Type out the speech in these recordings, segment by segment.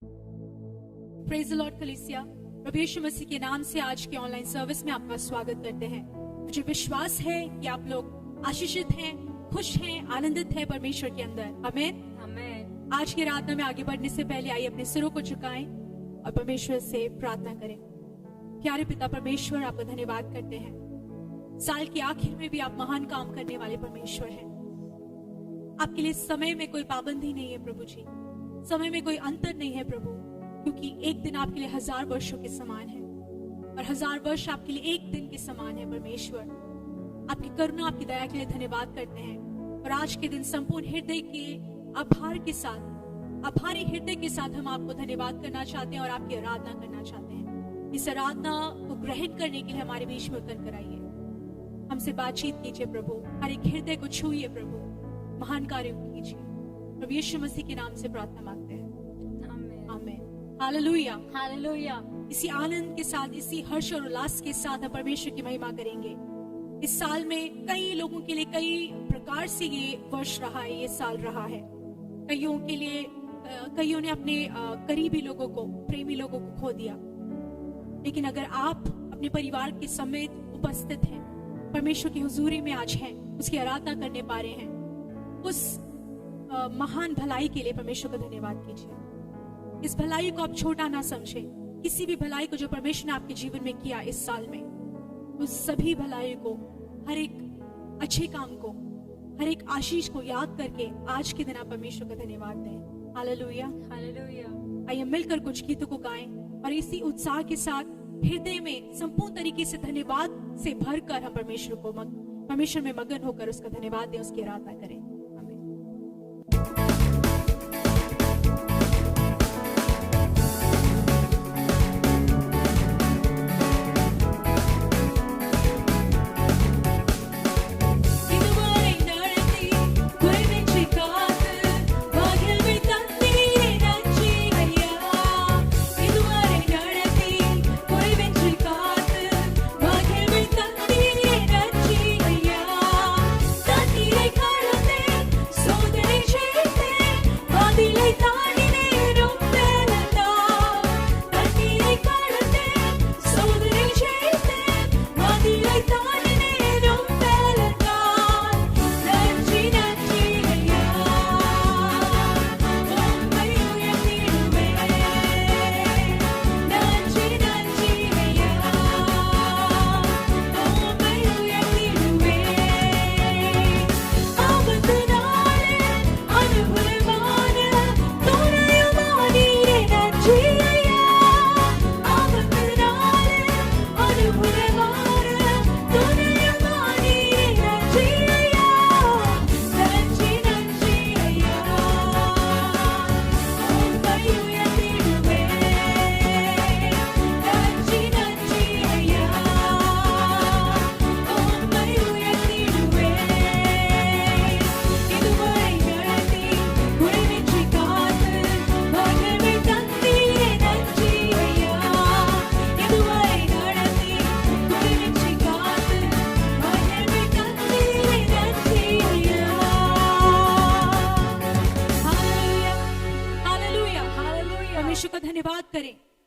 Praise the Lord कलीसिया, प्रभु यीशु मसीह के नाम से आज के ऑनलाइन सर्विस में आपका स्वागत करते हैं। मुझे विश्वास है कि आप लोग आशीषित हैं, खुश हैं, आनंदित हैं परमेश्वर के अंदर। आमीन आमीन। आज की रात में आगे बढ़ने से पहले आइए अपने सिरों को झुकाएं और परमेश्वर से प्रार्थना करें। प्यारे पिता परमेश्वर, आपका धन्यवाद करते हैं। साल के आखिर में भी आप महान काम करने वाले परमेश्वर हैं। आपके लिए समय में कोई पाबंदी नहीं है प्रभु जी, समय में कोई अंतर नहीं है प्रभु, क्योंकि एक दिन आपके लिए 1000 वर्षों के समान है और 1000 वर्ष आपके लिए एक दिन के समान है। परमेश्वर, आपकी करुणा, आपकी दया के लिए धन्यवाद करते हैं। और आज के दिन संपूर्ण हृदय के आभारी हृदय के साथ हम आपको धन्यवाद करना चाहते हैं और आपकी आराधना करना चाहते हैं। इस आराधना को ग्रहण करने के लिए हमारे बीच में उतर कर आइए, हमसे बातचीत कीजिए प्रभु, हर एक हृदय को छूइए प्रभु, महान कार्य कीजिए। प्रभु यीशु मसीह के नाम से प्रार्थना मांगते हैं, आमीन। Hallelujah hallelujah. इसी आनंद के साथ, इसी हर्ष और उल्लास के साथ हम परमेश्वर की महिमा करेंगे। इस साल में कई लोगों के लिए कई प्रकार से ये वर्ष रहा है, ये साल रहा है। कईयों के लिए कईयों ने अपने करीबी लोगों को, प्रेमी लोगों को खो दिया। लेकिन अगर आप अपने परिवार के समेत उपस्थित हैं, परमेश्वर की हुजूरी में आज हैं, उसकी आराधना करने पा रहे हैं, उस महान भलाई के लिए परमेश्वर का धन्यवाद कीजिए। इस भलाई को आप छोटा ना समझें। किसी भी भलाई को जो परमेश्वर ने आपके जीवन में किया इस साल में, उस सभी भलाई को, हर एक अच्छे काम को, हर एक आशीष को याद करके आज के दिन आप परमेश्वर का धन्यवाद दें। Hallelujah hallelujah. आइए मिलकर कुछ गीतों को गाएं और इसी उत्साह के साथ हृदय में संपूर्ण तरीके से धन्यवाद से भरकर हम परमेश्वर में मगन होकर उसका धन्यवाद दें, उसकी आराधना करें।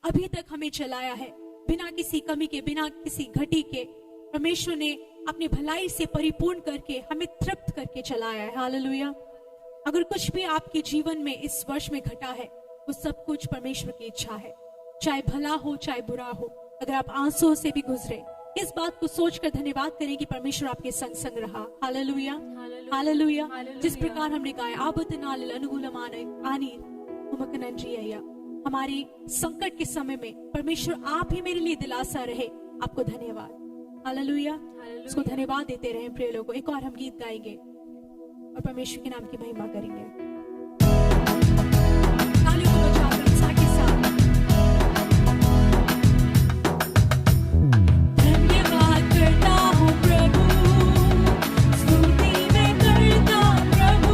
अभी तक हमें चलाया है बिना किसी कमी के, बिना किसी घटी के। परमेश्वर ने अपनी भलाई से परिपूर्ण करके हमें तृप्त करके चलाया है। हालेलुया। अगर कुछ भी आपके जीवन में इस वर्ष में घटा है, वो सब कुछ परमेश्वर की इच्छा है, चाहे भला हो चाहे बुरा हो। अगर आप आंसुओं से भी गुजरे, इस बात को सोचकर धन्यवाद करें कि परमेश्वर आपके संग संग रहा। Hallelujah hallelujah. जिस प्रकार हमने गाया, आबदनाल अनुकूलमान आनी उमकनंजी अय्या, हमारे संकट के समय में परमेश्वर आप ही मेरे लिए दिलासा रहे। आपको धन्यवाद। हालेलुया। उसको धन्यवाद देते रहें प्रिय लोगों। एक और हम गीत गाएंगे और परमेश्वर के नाम की महिमा करेंगे। तालियों को बजाकर उत्साह के साथ धन्यवाद करता हूँ प्रभु, स्तुति मैं करता प्रभु,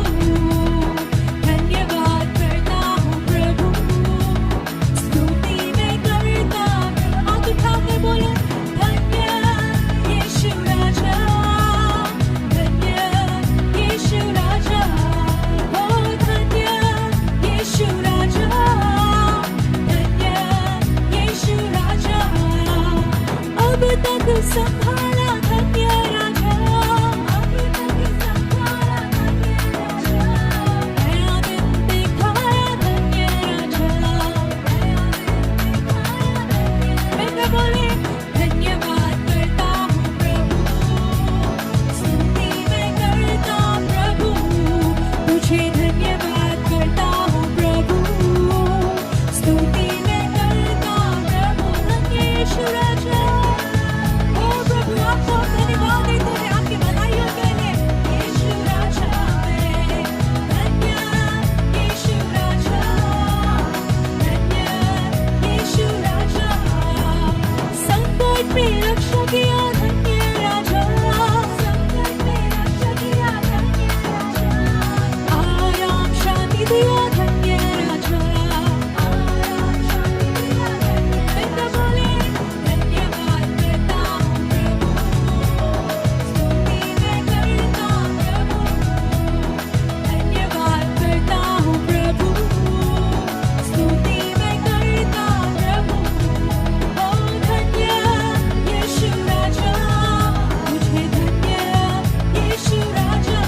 धन्यवाद करता हूँ प्रभु, स्तुति मैं करता। हाथ उठा के बोलो, धन्य यीशु राजा, धन्य यीशु राजा, ओ संभाला धन्य राजा, अभी तक संभाला धन्य राजा, नया दिन दिखाया धन्य राजा, नया दिन दिखाया धन्य। मैं बोले धन्यवाद करता हूँ प्रभु, स्तुति मैं करता प्रभु, तुझे धन्यवाद करता हूँ प्रभु, स्तुति मैं करता प्रभु, धन्य यीशु राजा। ओ प्रभु आपको धन्यवाद देते हैं आपकी भलाइयों के लिए। यीशु राजा मैं धन्य, यीशु राजा धन्य, यीशु राजा संकट में रक्षा किया धन्य राजा, संकट में रक्षा किया धन्य राजा, आराम शांति दिया धन्य राजा, आराम शांति दिया धन्य। मैं बोले धन्यवाद करता हूँ प्रभु, स्तुति मैं करता प्रभु, धन्यवाद करता हूँ प्रभु, स्तुति मैं करता प्रभु। ओ धन्य यीशु राजा, मुझे धन्य यीशु राजा,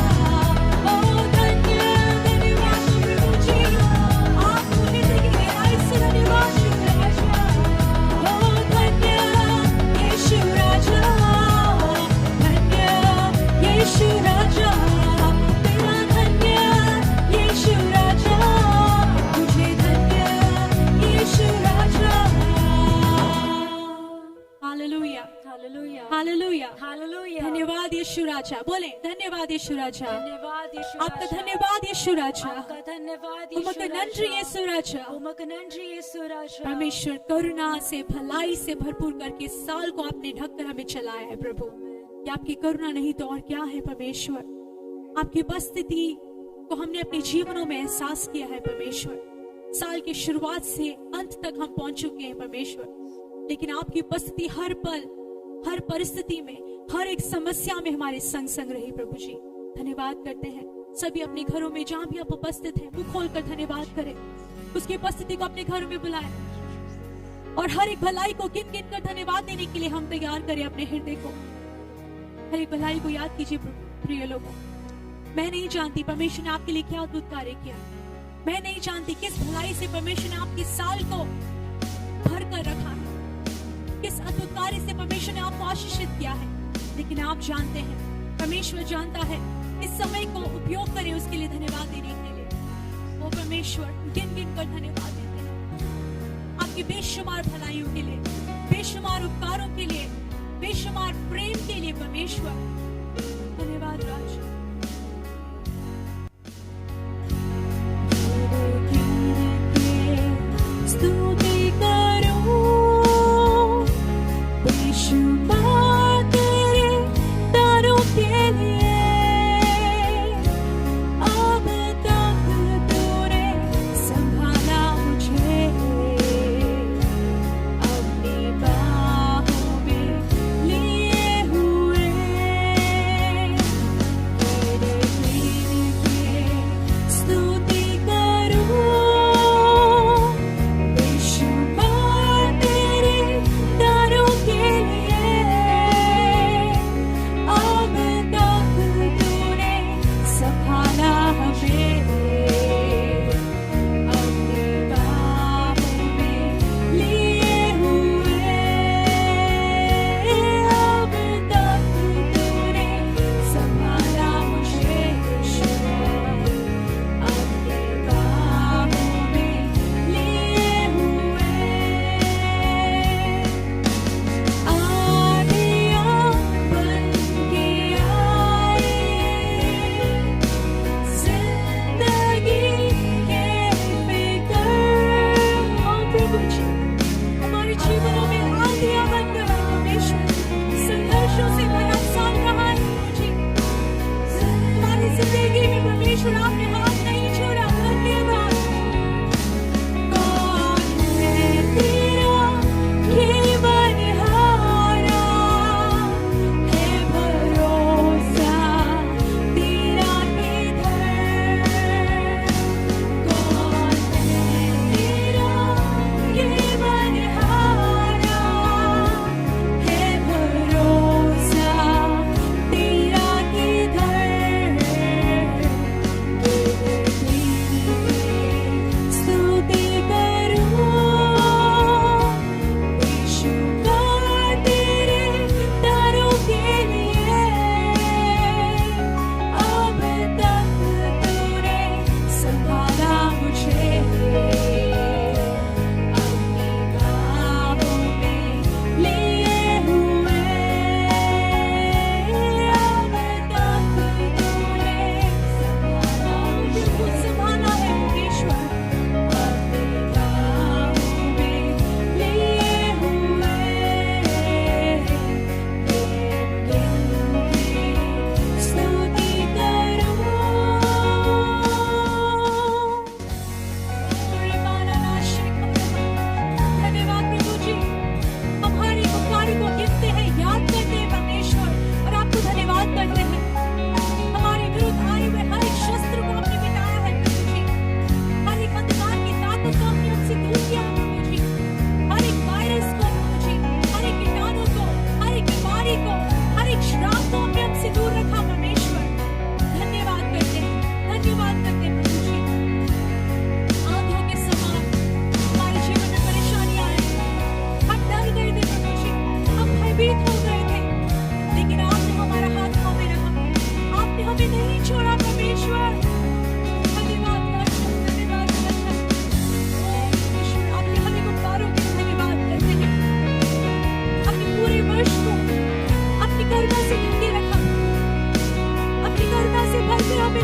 ओ धन्य धन्यवाद प्रभु जी, आप मुझे देखिए ऐसे धन्यवाद यीशु राजा, ओ धन्य यीशु राजा, धन्य यीशु राजा, तेरा धन्य यीशु राजा, मुझे धन्य यीशु राजा। Hallelujah hallelujah hallelujah hallelujah. धन्यवाद यीशु राजा, बोले धन्यवाद यीशु राजा, धन्यवाद यीशु आपका राजा, धन्यवाद यीशु राजा, आपका धन्यवाद उमक नंद्री यीशु राजा। उमक नंद्री यीशु राजा। परमेश्वर करुणा से भलाई से भरपूर करके साल को आपने ढककर हमें चलाया है प्रभु। ये आपकी करुणा नहीं तो और क्या है परमेश्वर, आपकी उपस्थिति को हमने अपने जीवनों में एहसास किया है परमेश्वर। साल की शुरुआत से अंत तक हम पहुंच चुके हैं परमेश्वर, लेकिन आपकी उपस्थिति हर पल हर परिस्थिति में हर एक समस्या में हमारे संग संग रही प्रभु जी। धन्यवाद करते हैं। सभी अपने घरों में जहां भी आप उपस्थित हैं मुंह खोलकर धन्यवाद करें, उसकी उपस्थिति को अपने घरों में बुलाएं और हर एक भलाई को गिन गिन कर धन्यवाद देने के लिए हम तैयार करें अपने हृदय को। हर एक भलाई को याद कीजिए प्रिय लोगों। मैं नहीं जानती परमेश्वर ने आपके लिए क्या अद्भुत कार्य किया, मैं नहीं जानती किस भलाई से परमेश्वर ने आपके साल को भर कर रखा है, किस अद्भुत कार्य से परमेश्वर ने आपको आशीषित किया है, लेकिन आप जानते हैं, परमेश्वर जानता है। इस समय को उपयोग करें उसके लिए धन्यवाद देने के लिए। वो परमेश्वर गिन गिन कर धन्यवाद देते हैं आपकी बेशुमार भलाइयों के लिए, बेशुमार उपकारों के लिए, बेशुमार प्रेम के लिए। परमेश्वर धन्यवाद राज। स्तुति करो बेशुमार तेरे दानों के लिए, अब तक तूने संभाला मुझे अपनी बाहों में लिए हुए।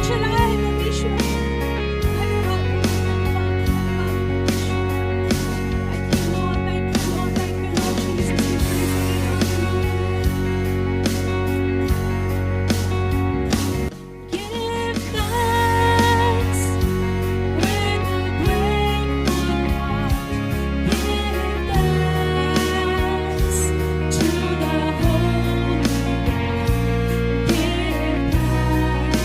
चलाया है परमेश्वर। धन्यवाद, Thank you, Lord. Thank you, Lord. Thank you, Lord Jesus. We praise your name. Give thanks with a grateful heart. Give thanks to the Holy One. Give thanks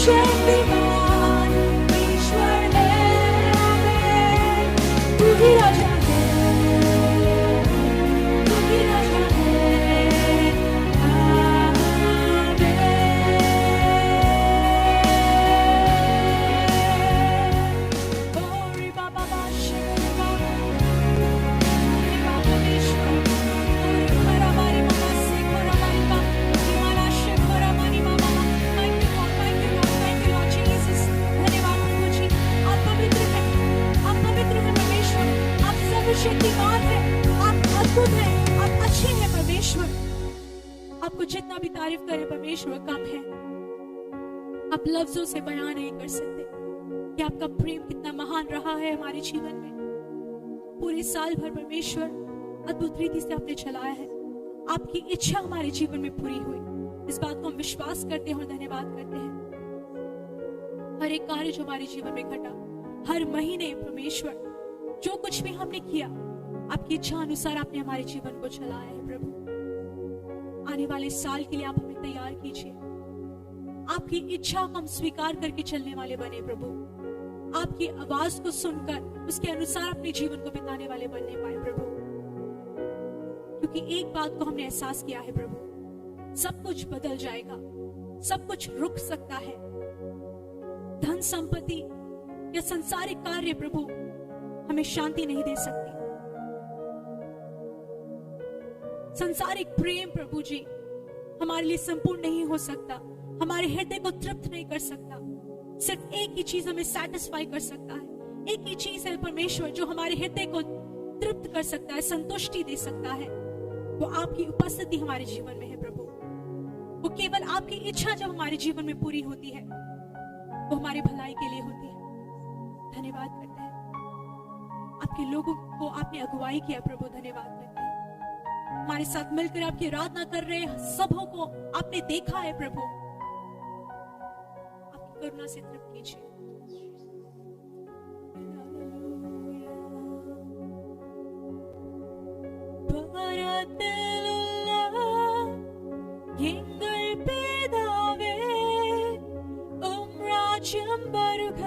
Shaktimaan ईश्वर है, तू ही राजा है, तू ही राजा है। आमेन। ओ रे बाबा बादशाह रे बाबा, रे बाबा ईश्वर, और हमारा हमारी मामा से खोरा हमारी माँ, हमारा शेखोरा हमारी मामा। Thank you Lord, thank you Lord, thank you Lord Jesus। धन्यवाद प्रभु जी, आप पवित्र हैं, आप पवित्र हैं परमेश्वर, आप सर्वशक्तिमान हैं, आप अद्भुत हैं, आप अच्छे हैं परमेश्वर। आपको जितना भी तारीफ करें परमेश्वर कम है। आप लफ्जों से बयान नहीं कर सकते कि आपका प्रेम कितना महान रहा है हमारे जीवन में। पूरे साल भर परमेश्वर अद्भुत रीति से आपने चलाया है। आपकी इच्छा हमारे जीवन में पूरी हुई, इस बात को हम विश्वास करते हैं और धन्यवाद करते हैं। हर एक कार्य जो हमारे जीवन में घटा, हर महीने परमेश्वर जो कुछ भी हमने किया, आपकी इच्छा अनुसार आपने हमारे जीवन को चलाया है प्रभु। आने वाले साल के लिए आप हमें तैयार कीजिए। आपकी इच्छा को हम स्वीकार करके चलने वाले बने प्रभु। आपकी आवाज को सुनकर उसके अनुसार अपने जीवन को बिताने वाले बनने पाए प्रभु। क्योंकि एक बात को हमने एहसास किया है प्रभु, सब कुछ बदल जाएगा, सब कुछ रुक सकता है। धन संपत्ति या संसारिक कार्य प्रभु हमें शांति नहीं दे सकती। संसारिक प्रेम प्रभु जी हमारे लिए संपूर्ण नहीं हो सकता, हमारे हृदय को तृप्त नहीं कर सकता। सिर्फ एक ही चीज हमें सेटिस्फाई कर सकता है, एक ही चीज है परमेश्वर जो हमारे हृदय को तृप्त कर सकता है, संतुष्टि दे सकता है। वो आपकी उपस्थिति हमारे जीवन में है प्रभु। वो केवल आपकी इच्छा जब हमारे जीवन में पूरी होती है, वो हमारी भलाई के लिए होती है। धन्यवाद करते हैं, आपके लोगों को आपने अगुवाई किया प्रभु। धन्यवाद करते हैं, हमारे साथ मिलकर आपकी आराधना कर रहे सबों को आपने देखा है प्रभु। आपकी करुणा से तृप्त कीजिए। எங்கள் பிதாவே உம் ராஜ்யம் வருக,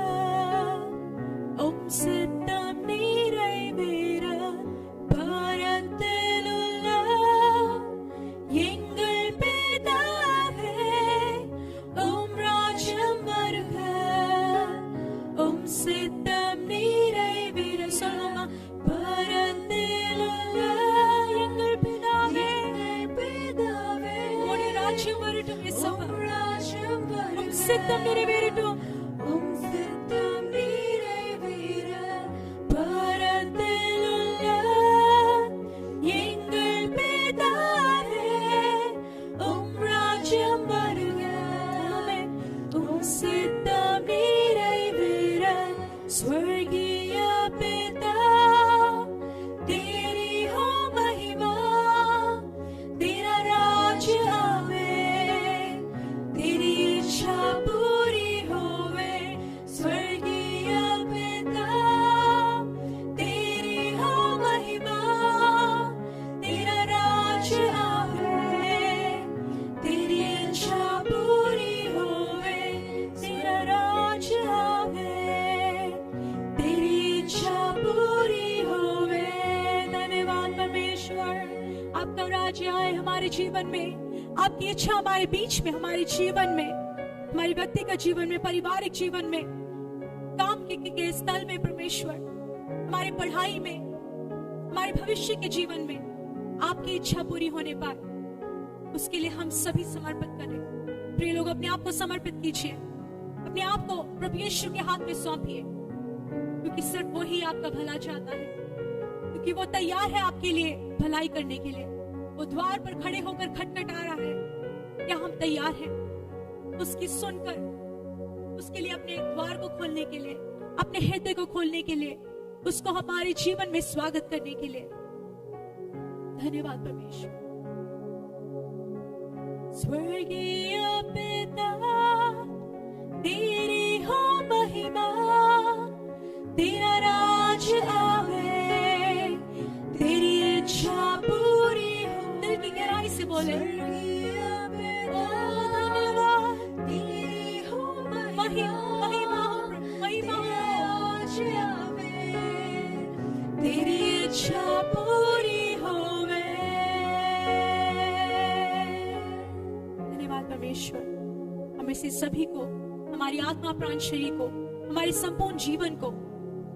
உம் சித்தம் நிறைவேற பரத்தில் உள்ள எங்கள் பிதாவே உம் ராஜ்யம் வருக, உம் சித்தம் நிறைவேற சொல்லுமா பரத்தில் உள்ள எங்கள் பிதாவே உம்முடைய ராஜ்யம் வரட்டும் இயேசுவா, உம் சித்தம் நிறைவேறட்டும், உம் சித்தம் நிறைவேற பரத்தில் உள்ள எங்கள் பிதாவே உம் ராஜ்யம் வருக, உம் சித்தம் நிறைவேற स्वर्गीय पिता तेरी हो महिमा, तेरा राज्य आवे, तेरी इच्छा पूरी होवे। स्वर्गीय पिता तेरी हो महिमा, तेरा राज्य आवे, तेरी इच्छा पूरी होवे, तेरा राज्य आवे, तेरी इच्छा पूरी होवे। धन्यवाद परमेश्वर, आपका राज्य आए हमारे जीवन में, आपकी इच्छा हमारे बीच में, हमारे जीवन में, हमारे व्यक्तिगत जीवन में, पारिवारिक जीवन में, काम के स्थल में परमेश्वर, हमारे पढ़ाई में, हमारे भविष्य के जीवन में आपकी इच्छा पूरी होने पाए, उसके लिए हम सभी समर्पित करें। प्रिय लोग, अपने आप को समर्पित कीजिए, अपने आप को प्रभु यीशु के हाथ में सौंपिए, क्योंकि सिर्फ वही आपका भला चाहता है, क्योंकि वो तैयार है आपके लिए भलाई करने के लिए। वो द्वार पर खड़े होकर खटखटा रहा है, क्या हम तैयार हैं उसकी सुनकर, उसके लिए अपने द्वार को खोलने के लिए, अपने हृदय को खोलने के लिए, उसको हमारे जीवन में स्वागत करने के लिए। धन्यवाद परमेश्वर। स्वर्गीय पिता तेरी हो महिमा, तेरा राज्य आवे, तेरी इच्छा पूरी हो। दिल की गहराई से बोले, सभी को, हमारी आत्मा प्राण शरीर को, हमारे संपूर्ण जीवन को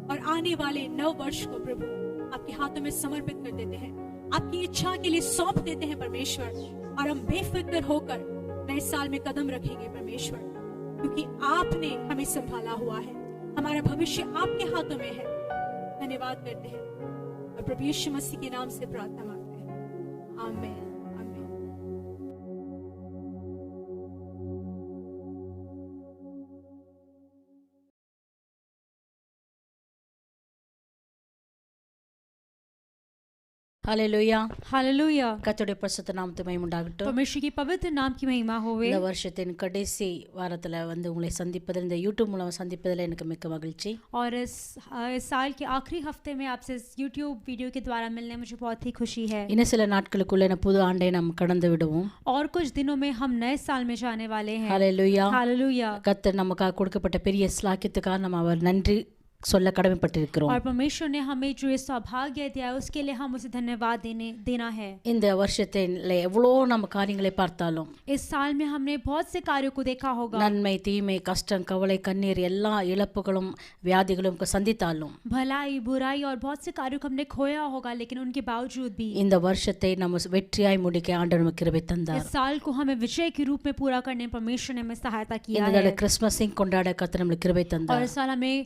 और आने वाले नव वर्ष को प्रभु आपके हाथों में समर्पित कर देते हैं, आपकी इच्छा के लिए सौंप देते हैं परमेश्वर। और हम बेफिक्र होकर नए साल में कदम रखेंगे परमेश्वर, क्योंकि आपने हमें संभाला हुआ है, हमारा भविष्य आपके हाथों में है। धन्यवाद करते हैं और प्रभु यीशु मसीह के नाम से प्रार्थना मांगते हैं, आमीन। ஹல்லேலூயா. हालेलुया। கர்த்தருடைய பரிசுத்த நாமத்துக்கு மகிமை உண்டாகட்டும். परमेश्वर की पवित्र नाम की महिमा होवे। இந்த வருஷத்தின் கடைசி வாரத்துல உங்களை சந்திப்பதில், இந்த யூடியூப் மூலம் சந்திப்பதில் எனக்கு மிக்க மகிழ்ச்சி. और इस साल के आखिरी हफ्ते में आपसे इस यूट्यूब वीडियो के द्वारा मिलने मुझे बहुत ही खुशी है। இன்னும் சில நாட்களுக்குள்ள புது ஆண்டை நாம் கடந்து விடுவோம். और कुछ दिनों में हम नए साल में जाने वाले हैं। ஹல்லேலூயா. हालेलुया। கர்த்தர் நமக்காக கொடுக்கப்பட்ட பெரிய ஸ்லாக்கியத்துக்காக நம்ம அவர் நன்றி சொல்ல கடமைப்பட்டிருக்கிறோம். और परमेश्वर ने हमें जो ये सौभाग्य दिया है उसके लिए हम उसे धन्यवाद देना है। இந்த வருஷத்தில எவ்வளோ நம்ம காரியங்களை பார்த்தாலும், इस साल में हमने बहुत से कार्यों को देखा होगा। நன்மை தீமை கஷ்டம் கவலை கண்ணீர் எல்லா இழப்புகளும் வியாதிகளும் சந்தித்தாலும், भलाई बुराई और बहुत से कार्यों को हमने खोया होगा, लेकिन उनके बावजूद भी இந்த வருஷத்தை நம்ம வெற்றியாய் முடிக்க ஆண்டவர் நமக்கு கிருபை தந்தார். इस साल को हमें विजय के रूप में पूरा करने में परमेश्वर ने हमें सहायता किया இந்த है। கிறிஸ்மஸையும் கொண்டாட கர்த்தர் நமக்கு கிருபை और தந்தார். इस साल हमें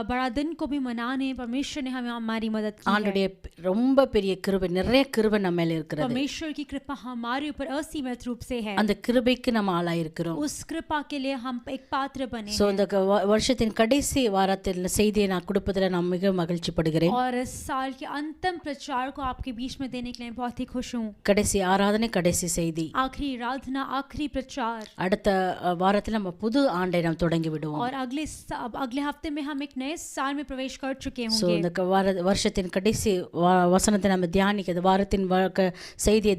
बड़ा दिन को भी मनाने परमेश्वर ने हमें हमारी मदद की है। ஆண்டுடைய ரொம்ப பெரிய கிருபை, நிறைய கிருபை நம்ம மேல இருக்கிறது. परमेश्वर की कृपा हमारे ऊपर असीमित रूप से है। அந்த கிருபைக்கு நம்ம ஆளாயிருக்கிறோம். उस कृपा के लिए हम एक पात्र बने சோ हैं। இந்த வருஷத்தின் கடைசி வாரத்தில் செய்தியை நான் கொடுப்பதில் நான் மிக மகிழ்ச்சி படுகிறேன். और इस साल के अंतिम प्रचार को आपके बीच में देने के लिए बहुत ही खुश हूँ। கடைசி ஆராதனை, கடைசி செய்தி, आखिरी आराधना, आखिरी प्रचार। அடுத்த வாரத்தில் நம்ம புது ஆண்டை நாம் தொடங்கி விடுவோம். और अगले हफ्ते में हम एक नए साल में प्रवेश कर चुके சோ होंगे। இந்த வருஷத்தின் கடைசி வசனத்தை நம்ம தியானிக்க, இந்த வாரத்தின் செய்தியை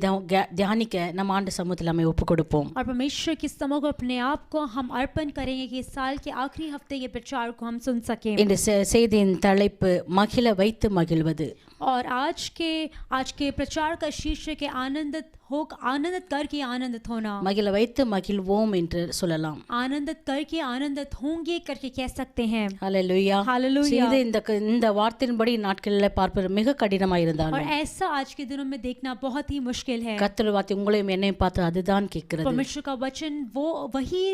தியானிக்க நம்ம ஆண்டு சமூகத்தில் நம்ம ஒப்பு கொடுப்போம். और परमेश्वर के समक्ष अपने आप को हम अर्पण करेंगे कि इस साल के आखिरी हफ्ते के प्रचार को हम सुन सकें। இந்த செய்தியின் தலைப்பு மகிழ வைத்து மகிழ்வது. और आज के प्रचार का शीर्षक है आनंदित करके आनंदित होना। மகிழ வைத்து மகிழ்வோம் என்று சொல்லலாம். आनंदित करके आनंदित होंगे करके कह सकते हैं। ஹல்லேலூயா. हालेलुया। இந்த வார்த்தையின்படி நாட்களில் பார்ப்பது மிக கடினமாக और இருந்தாலும், ऐसा आज के दिनों में देखना बहुत ही मुश्किल है। கர்த்தர் வார்த்தை உங்களையும் என்னையும் பார்த்து அதுதான் கேட்கிறது. परमेश्वर का वचन वही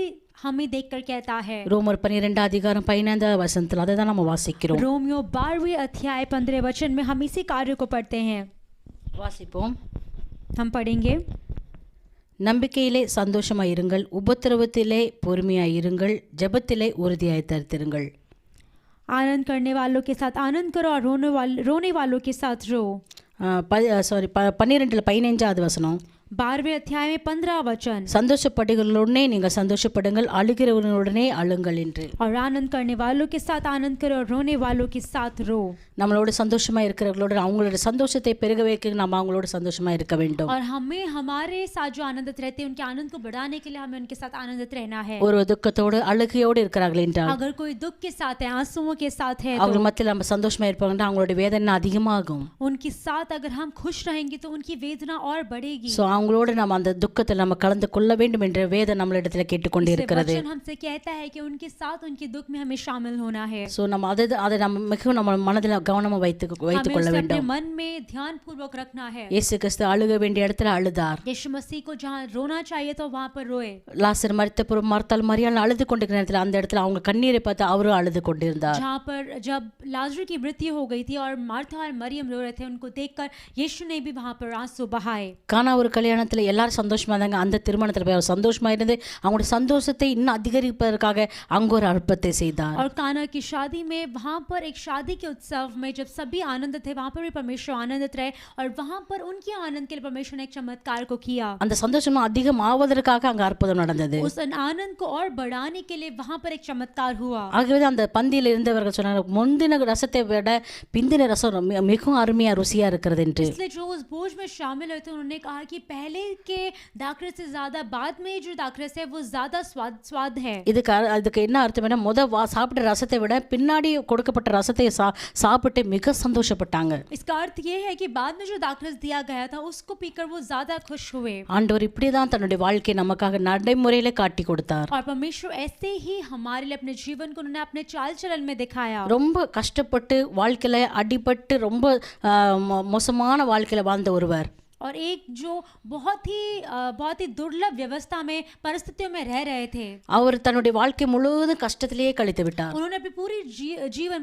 हमें देखकर कहता है। ரோமர் 12 அதிகாரம் 15 வசனத்தில் அதை தான் நம்ம வாசிக்கிறோம். रोमियो 12वें अध्याय 15 वचन में हम इसी कार्य को पढ़ते हैं। வாசிப்போம். हम पढ़ेंगे। நம்பிக்கையிலே சந்தோஷமாய் இருங்கள், உபத்திரவத்திலே பொறுமையாய் இருங்கள், ஜெபத்திலே உறுதியாய் தரித்திருங்கள். आनंद करने वालों के साथ आनंद करो और रोने वालों के साथ रो। 12:15 வசனம். 12वें अध्याय में 15 वचन। சந்தோஷப்படுகிறவர்களுடனே நீங்கள் சந்தோஷப்படுங்கள், அழுகிறவர்களுடனே அழுங்கள் என்று. और आनंद करने वालों के साथ आनंद करो और रोने वालों के साथ रो। நம்மளோட சந்தோஷமா இருக்கிறவங்களோட அவங்களோட சந்தோஷத்தை பெருக வைக்க நம்ம அவங்களோட சந்தோஷமா இருக்க வேண்டும். और हमें हमारे साथ जो आनंदित रहते हैं उनके आनंद को बढ़ाने के लिए हमें उनके साथ आनंदित रहना है। ஒரு துக்கத்தோடு அழுகையோடு இருக்கிறார்கள் என்றால், अगर कोई दुख के साथ है, आंसुओं के साथ है, அவங்க तो மத்தியில் நம்ம சந்தோஷமா இருப்பாங்கன்னா அவங்களோட வேதனை அதிகமாகும். उनके साथ अगर हम खुश रहेंगे तो उनकी वेदना और बढ़ेगी। சோ அவங்களோட நம்ம அந்த துக்கத்தில் நம்ம கலந்து கொள்ள வேண்டும் என்ற வேதம் நம்மளிடத்தில் கேட்டுக்கொண்டே இருக்கிறது. वचन हमसे कहता है कि उनके साथ उनके दुख में हमें शामिल होना है। சோ நம்ம அதை நம்ம மிகவும் நம்ம மனதில் கவனமா வைத்துக் கொள்ள வேண்டும். मन में ध्यान पूर्वक रखना है। இயேசு கிறிஸ்து அழுக வேண்டிய இடத்துல அழுதார். यीशु मसीह को जहाँ रोना चाहिए तो वहाँ पर रोए। லாசர் மரித்தப்புறம் மார்த்தாள் மரியாள் அழுது கொண்டிருக்கிற நேரத்தில் அந்த இடத்துல அவங்க கண்ணீரை பார்த்து அவரும் அழுது கொண்டிருந்தார். जहाँ पर जब लाजर की मृत्यु हो गई थी और मार्था और मरियम रो रहे थे, उनको देखकर यीशु ने भी वहाँ पर आंसू बहाए। கானா ஒரு கல்யாணத்துல எல்லாரும் சந்தோஷமா இருந்தாங்க. அந்த திருமணத்துல போய் அவர் சந்தோஷமா இருந்து அவங்களோட சந்தோஷத்தை இன்னும் அதிகரிப்பதற்காக அங்க ஒரு அற்புதத்தை செய்தார். और काना की शादी में वहाँ पर एक शादी के उत्सव में जब सभी आनंदित थे, वहाँ पर भी परमेश्वर आनंदित रहे और वहाँ पर उनके आनंद के लिए परमेश्वर ने एक चमत्कार को किया। அந்த சந்தோஷம் அதிகம் ஆவதற்காக அங்க அற்புதம் நடந்தது. उस आनंद को और बढ़ाने के लिए वहाँ पर एक चमत्कार हुआ। ஆகவே அந்த பந்தியில் இருந்தவர்கள் சொன்னாங்க, முந்தின ரசத்தை விட பிந்தின ரசம் மிகவும் அருமையா ருசியா இருக்கிறது என்று. इसलिए जो उस भोज में शामिल हुए थे उन्होंने कहा कि पहले के दाखरस से ज्यादा बाद में जो दाखरस है वो ज्यादा स्वाद है। அதுக்கு என்ன அர்த்தம்னா சாப்பிட்ட ரசத்தை விட பின்னாடி கொடுக்கப்பட்ட ரசத்தை சாப்பிட்டு மிக சந்தோஷப்பட்டாங்க. इसका अर्थ ये है कि बाद में जो दाखरस दिया गया था उसको पीकर वो ज्यादा खुश हुए। ஆண்டவர் இப்படிதான் தன்னுடைய வாழ்க்கையை நமக்காக நடைமுறையில காட்டி கொடுத்தார். और परमेश्वर ऐसे ही हमारे लिए अपने जीवन को उन्होंने अपने चाल चलन में दिखाया। ரொம்ப கஷ்டப்பட்டு வாழ்க்கையில அடிபட்டு ரொம்ப மோசமான வாழ்க்கையில வாழ்ந்த ஒருவர், और एक जो बहुत ही दुर्लभ व्यवस्था में परिस्थितियों में रह रहे थे, அவர் தன்னுடைய வாழ்க்கை முழுவதும் கஷ்டத்திலேயே கழித்து விட்டார். उन्होंने अपनी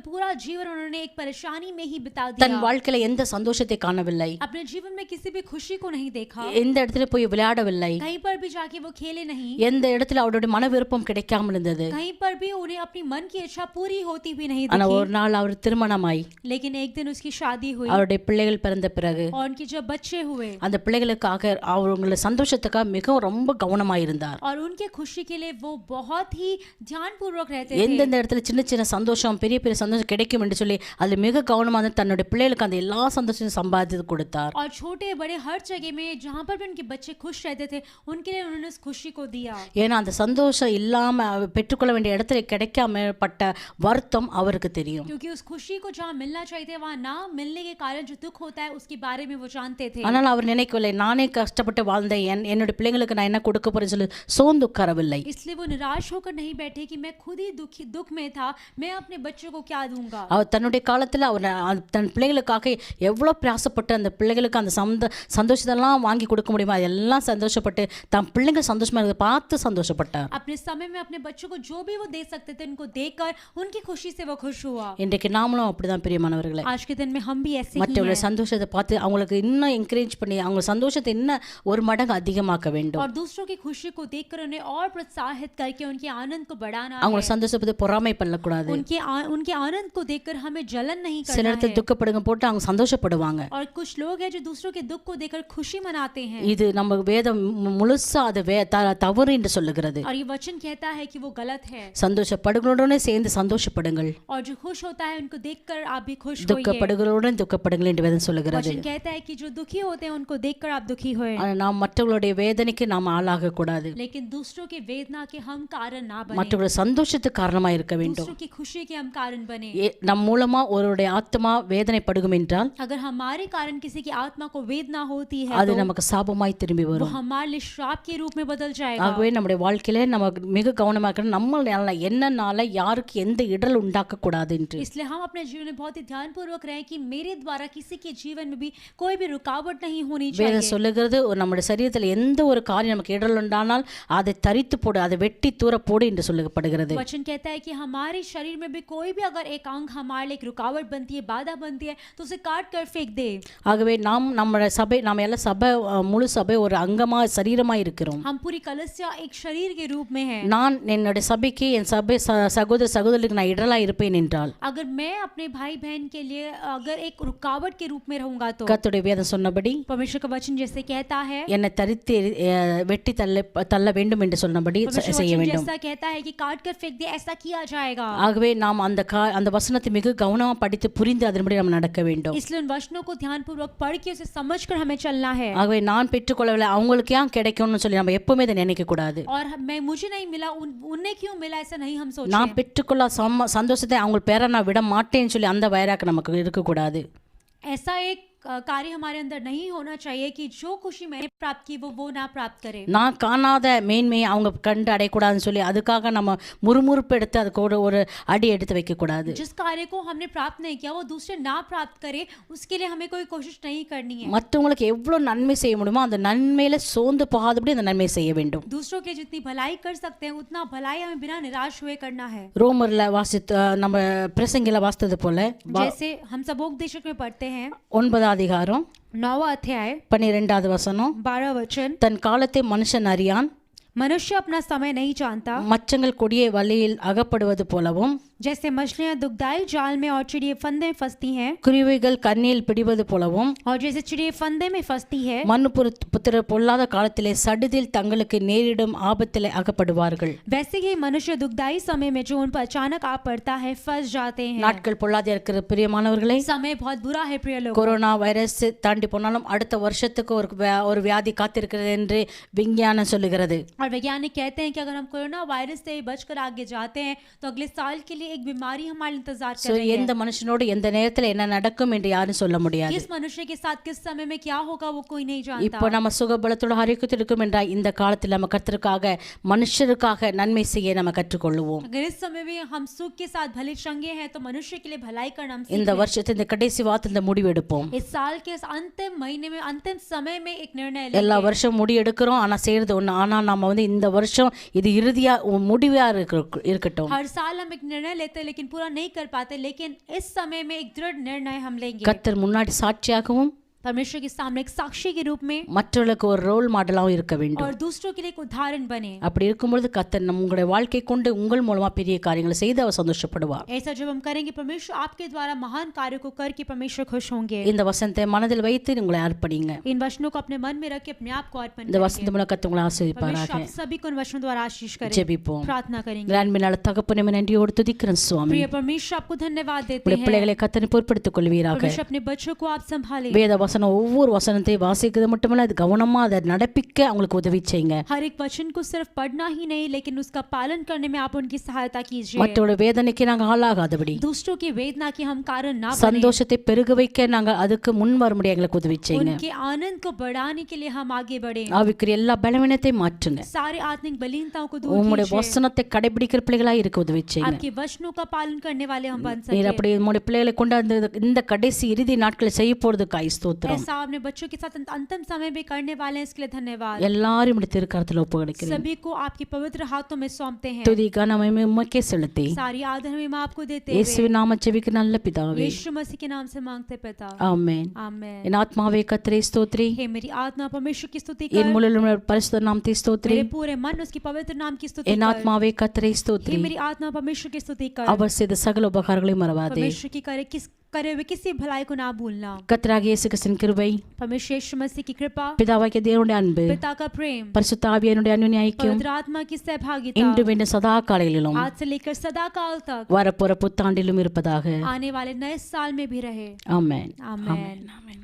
पूरा जीवन उन्होंने एक परेशानी में ही बिता தன் दिया। வாழ்க்கையில எந்த சந்தோஷத்தை காணவில்லை, अपने जीवन में किसी भी खुशी को नहीं देखा, எந்த இடத்துல போய் விளையாடவில்லை, कहीं पर भी जाके वो खेले नहीं, எந்த இடத்துல அவருடைய மன விருப்பம் கிடைக்காமல் இருந்தது. कहीं पर भी उन्हें अपनी मन की इच्छा पूरी होती भी नहीं ஆனா दिखी। ஒரு நாள் அவர் திருமணமாய் लेकिन एक दिन उसकी शादी हुई அவருடைய பிள்ளைகள் பிறந்த பிறகு और उनके जब बच्चे हुए அந்த பிள்ளைகளுக்காக அவங்கள சந்தோஷத்துக்காக மிகவும் ரொம்ப கவனமாயிருந்தார். और उनके खुशी के लिए वो बहुत ही ध्यानपूर्वक रहते थे। எந்தெந்த இடத்துல சின்ன சின்ன சந்தோஷம் பெரிய பெரிய சந்தோஷம் கிடைக்கும் என்று சொல்லி அதுல மிக கவனமாக தன்னுடைய பிள்ளைகளுக்கு அந்த எல்லா சந்தோஷத்தையும் சம்பாதித்து கொடுத்தார். और छोटे बड़े हर जगह में जहाँ पर भी उनके बच्चे खुश रहते थे उनके लिए उन्होंने उस खुशी को दिया। ஏன்னா அந்த சந்தோஷம் இல்லாம பெற்றுக்கொள்ள வேண்டிய இடத்துல கிடைக்காம பட்ட வருத்தம் அவருக்கு தெரியும். क्योंकि उस खुशी को जहाँ मिलना चाहिए था वहाँ ना मिलने के कारण जो दुख होता है उसके बारे में वो जानते थे। ஆனால் அவர் நினைக்கவில்லை, நானே கஷ்டப்பட்டு வாழ்ந்தேன், என்னுடைய பிள்ளைங்களுக்கு நான் என்ன கொடுக்க போறேன்னு சொல்லி சோர்ந்து உட்காரவில்லை. इसलिए वो निराश होकर नहीं बैठे कि मैं खुद ही दुख में था, मैं अपने बच्चों को क्या दूंगा। அவர் தன்னுடைய காலத்துல அவர் தன் பிள்ளைகளுக்காக எவ்வளவு பிரயாசப்பட்டு அந்த பிள்ளைகளுக்கு அந்த சந்தோஷத்தெல்லாம் வாங்கி கொடுக்க முடியுமா அதெல்லாம் சந்தோஷப்பட்டு தன் பிள்ளைங்க சந்தோஷமா இருக்கிறத பார்த்து சந்தோஷப்பட்டார். अपने समय में अपने बच्चों को जो भी वो दे सकते थे उनको देकर उनकी खुशी से वो खुश हुआ। இன்றைக்கு நாமளும் அப்படிதான் பிரியமானவர்களே, आज के दिन में हम भी ऐसे ही மற்றவங்களுடைய हैं சந்தோஷத்தை பார்த்து அவங்களுக்கு இன்னும் என்கரேஜ் பண்ணி அவங்க சந்தோஷத்தை இன்னும் ஒரு மடங்கு அதிகமாக்க வேண்டும். और दूसरों की खुशी को देखकर उन्हें और प्रोत्साहित करके उनके आनंद को बढ़ाना है। அவங்கள சந்தோஷப்பட்டு பொறாமை பண்ணக்கூடாது. उनके आनंद को देखकर हमें जलन नहीं சில करना இடத்துல है। துக்கப்படுங்க போட்டு அவங்க சந்தோஷப்படுவாங்க. और कुछ लोग हैं जो दूसरों के दुख को देखकर खुशी मनाते हैं। இது நம்ம வேதம் முழுசா அது தவறு என்று சொல்லுகிறது. और ये वचन कहता है कि वो गलत है। சந்தோஷப்படுகிறவருடனே சேர்ந்து சந்தோஷப்படுங்கள், और जो खुश होता है उनको देखकर आप भी खुश होइए। துக்கப்படுகிறவருடன் துக்கப்படுங்கள் என்று வேதம் சொல்லுகிறது. वचन कहता है कि जो दुखी होते हैं उनको देखकर आप दुखी होए। நாம் மற்றவர்களுடைய வேதனைக்கு நாம் ஆளாக கூடாது, लेकिन दूसरों की वेदना के हम कारण ना बने, மற்றவர்களுடைய சந்தோஷத்துக்கு காரணமா இருக்க வேண்டும். दूसरों की खुशी के हम कारण बने। நம் மூலமா ஒருவருடைய ஆத்மா வேதனைப்படுகும் என்றால் अगर हमारे कारण किसी की आत्मा को वेदना होती है அது तो நமக்கு சாபமாய் திரும்பி वो வரும். हमारे लिए श्राप के रूप में बदल जाएगा। ஆகவே நம்முடைய வாழ்க்கையில நம்ம மிக கவனமா இருக்கணும், நம்ம என்னனால யாருக்கு எந்த இடர் உண்டாக்க கூடாது என்று. इसलिए हम अपने जीवन में बहुत ही ध्यानपूर्वक रहें कि मेरे द्वारा किसी के जीवन में भी कोई भी रुकावट नहीं होनी வேதம் चाहिए। சொல்லுகிறது நம்முடைய சரீரத்தில் எந்த ஒரு காரியம் நமக்கு இடர் உண்டானால் அதை தரித்து போடு, அதை வெட்டி தூர போடு என்று சொல்லப்படுகிறது. वचन कहता है कि हमारे शरीर में भी कोई भी अगर एक अंग हमारे लिए एक रुकावट बनती है, बाधा बनती है, तो उसे काट कर फेंक दे। ஆகவே நம்ம சபை நாம எல்லாம் சபை முழு சபை ஒரு அங்கமா சரீரமா இருக்கிறோம். हम पूरी कलीसिया एक शरीर के रूप में है। நான் என்னுடைய சபைக்கு என் சபை சகோதரருக்கு நான் இடரலா இருப்பேன் என்றால் अगर मैं अपने भाई बहन के लिए अगर एक रुकावट के रूप में रहूंगा तो கர்த்தருடைய வேதம் சொன்னபடி परमेश्वर का वचन जैसे कहता है, என்னை தரித்து வெட்டி தள்ள வேண்டும் என்று சொன்னபடி परमेश्वर செய்ய वचन வேண்டும். जैसा कहता है कि काट कर फेंक दे, ऐसा किया जाएगा। ஆகவே நாம் அந்த வசனத்தை மிக கவனமா படித்து புரிந்து அதன்படி நாம் நடக்க வேண்டும். इसलिए उन वचनों को ध्यानपूर्वक पढ़ के उसे समझकर हमें चलना है। ஆகவே நான் பெற்றுக்கொள்ளவில்லை அவங்களுக்கு ஏன் கிடைக்கும்னு சொல்லி நம்ம எப்பவுமே இதை நினைக்க கூடாது. और मुझे नहीं मिला उन्हें क्यों मिला ऐसा नहीं हम सोचें। நான் பெற்றுக்கொள்ள சந்தோஷத்தை அவங்க பேரை நான் விட மாட்டேன்னு சொல்லி அந்த வைராக்கு நமக்கு இருக்கக்கூடாது. ऐसा एक कार्य हमारे अंदर नहीं होना चाहिए कि जो खुशी मैंने प्राप्त की वो ना प्राप्त करे। நான் காணாத மேன்மையை அவங்க கண்டு அடையக்கூடாதுன்னு சொல்லி அதுக்காக நம்ம முறுமுறுப்பு எடுத்து அதுக்கு ஒரு அடி எடுத்து வைக்க கூடாது. जिस कार्य को हमने प्राप्त नहीं किया वो दूसरे ना प्राप्त करे उसके लिए हमें कोई कोशिश नहीं करनी है। மற்றவங்களுக்கு எவ்வளவு நன்மை செய்ய முடியுமோ அந்த நன்மையில சோர்ந்து போகாதபடி அந்த நன்மை செய்ய வேண்டும். दूसरों के जितनी भलाई कर सकते हैं उतना भलाई हमें बिना निराश हुए करना है। ரோமர்ல நம்ம பிரசங்கில வாசித்தது போல जैसे हम सब उपदेशक में पढ़ते हैं 9 அதிகாரம் 9वां अध्याय 12வது வசனம், 12 वचन, தன் காலத்தை மனுஷன் அறியான், मनुष्य अपना समय नहीं जानता, மச்சங்கள் கொடிய வழியில் அகப்படுவது போலவும் जैसे मछलियां दुखदाई जाल में और चिड़िया फंदे में फंसती हैं, குருவிகள் கண்ணியில் பிடிவது போலவும் और जैसे चिड़िया फंदे में फंसती है, மனு புத்திர பொல்லாத காலத்திலே சடுதில் தங்களுக்கு நேரிடும் ஆபத்திலே அகப்படுவார்கள். वैसे ही मनुष्य दुखदाई समय में जो उन पर अचानक आ पड़ता है फंस जाते हैं। நாட்கள் பொல்லாத இருக்கிற பிரியமானவர்களே, समय बहुत बुरा है प्रिय लोग। கொரோனா வைரஸ் தாண்டி போனாலும் அடுத்த வருஷத்துக்கு ஒரு வியாதி காத்திருக்கிறது என்று விஞ்ஞானம் சொல்லுகிறது. और वैज्ञानिक कहते हैं कि अगर हम कोरोना वायरस से बचकर आगे जाते हैं तो अगले साल के लिए एक बीमारी हमारे इंतजार कर रही है। எந்த மனுஷனோடு எந்த நேரத்தில் என்ன நடக்கும் என்று யாரும் சொல்ல முடியாது. किस मनुष्य के साथ किस समय में क्या होगा वो कोई नहीं जानता। இப்போ நம்ம சுகபலத்தோட ஆரோக்கியத்தில் இருக்கும் என்றால் இந்த காலத்தில் நம்ம கர்த்தருக்காக மனுஷருக்காக நன்மை செய்ய நம்ம கற்றுக்கொள்வோம். अगर इस समय भी हम सुख के साथ भले चंगे हैं तो मनुष्य के लिए भलाई करना हम सीख இந்த வருஷத்தை இந்த கடைசி வாரத்தில் இந்த முடிவு எடுப்போம். इस साल के अंतिम महीने में अंतिम समय में एक निर्णय எல்லா लेंगे। வருஷம் முடி எடுக்கிறோம், ஆனா செய்யறது ஒண்ணு. ஆனா நம்ம இந்த வருஷம் இது இறுதியா முடிவா இருக்கட்டும். हर साल हम एक निर्णय लेते हैं लेकिन पूरा नहीं कर पाते, लेकिन इस समय में एक दृढ़ निर्णय हम लेंगे। கர்த்தர் முன்னாடி சாட்சியாகவும் परमेश्वर के सामने एक साक्षी के रूप में மற்றவர்களுக்கு ஒரு ரோல் மாடலாகவும் இருக்க வேண்டும். और दूसरों के लिए एक उदाहरण बने। அப்படி இருக்கும்போது கர்த்தர் உங்களுடைய வாழ்க்கை கொண்டு உங்கள் மூலமா பெரிய காரியங்களை செய்து அவர் சந்தோஷப்படுவார். ऐसा जब हम करेंगे परमेश्वर आपके द्वारा महान कार्य को करके परमेश्वर खुश होंगे। இந்த வசனத்தை மனதில் வைத்து உங்களை அர்ப்பணிங்க. इन वचनों को अपने मन में रख के अपने आप को अर्पण இந்த வசனத்தை மூலம் கர்த்தர் உங்களை ஆசீர்வதிப்பாராக. परमेश्वर आप सभी को इन वचनों द्वारा आशीष करे। ஜெபிப்போம். प्रार्थना करेंगे। கிராண்ட்மினால தகப்பனே நன்றியோடு துதிக்கிறேன் சுவாமி. प्रिय परमेश्वर आपको धन्यवाद देते உங்களுடைய हैं। பிள்ளைகளை கர்த்தர் பொறுப்படுத்திக் கொள்வீராக. परमेश्वर अपने बच्चों को आप संभालें। வேத வசனம் ஒவ்வொரு வசனத்தை வாசிக்கிறது மட்டுமல்ல, அது கவனமா அதை நடப்பிக்க அவங்களுக்கு உதவி செய்யுங்க. हर एक वचन को सिर्फ पढ़ना ही नहीं लेकिन उसका पालन करने में आप उनकी सहायता कीजिए। மற்றவருடைய வேதனைக்கு நாங்கள் ஆளாகாதபடி, दूसरों की वेदना के हम कारण ना बने। சந்தோஷத்தை பெருக வைக்க நாங்கள் அதுக்கு முன் வர முடிய எங்களுக்கு உதவி செய்யுங்க. उनके आनंद को बढ़ाने के लिए हम आगे बढ़े। ஆவிக்குரிய எல்லா பலவீனத்தை மாற்றுங்க. सारे आत्मिक बलहीनताओं को दूर உங்களுடைய कीजिए। வசனத்தை கடைபிடிக்கிற பிள்ளைகளாக இருக்க உதவி செய்யுங்க. आपके वचनों का पालन करने वाले हम बन நீர் सके। அப்படி உங்களுடைய பிள்ளைகளை கொண்டு இந்த கடைசி இறுதி நாட்களை செய்ய போறதுக்காய் ஸ்தோத்திரம். ऐसा आपने बच्चों के साथ अंतिम समय भी करने वाले हैं, इसके लिए धन्यवाद। எல்லாரும் உடைய திருக்கரத்தில் ஒப்புக்கொடுக்கிறேன். सभी को आपके पवित्र हाथों में सौंपते हैं। துதி கனமை உமக்கே செலுத்தி सारी आदर में आपको देते இயேசுவின் நாம ஜெபிக்க நல்ல हुए பிதாவே, यीशु मसीह के नाम से मांगते पिता, ஆமென். आमेन। என் ஆத்மாவே கர்த்தரை ஸ்தோத்திரி, हे मेरी आत्मा परमेश्वर की स्तुति என் कर, முழு பரிசுத்த நாமத்தை ஸ்தோத்திரி. मेरे पूरे मन उसकी पवित्र नाम की स्तुति என் कर। ஆத்மாவே கர்த்தரை हे ஸ்தோத்திரி, मेरी आत्मा परमेश्वर की स्तुति कर। அவர் செய்த சகல உபகாரங்களையும் மறவாதே. परमेश्वर की करे हुए किसी भलाई को ना भूलना। கர்த்தராகிய இயேசு கிறிஸ்துவின் கிருபை, परमेश्वर यीशु मसीह की कृपा, பிதாவாகிய தேவனுடைய அன்பு, पिता का प्रेम, பரிசுத்த ஆவியானுடைய அன்யோன்ய ஐக்கியம் पवित्र आत्मा की सहभागिता இன்றும் இன்னும் சதா காலங்களிலும் आज से लेकर सदा काल तक வரப்போற புத்தாண்டிலும் இருப்பதாக. आने वाले नए साल में भी रहे। ஆமென். आमेन। ஆமென். ஆமென்.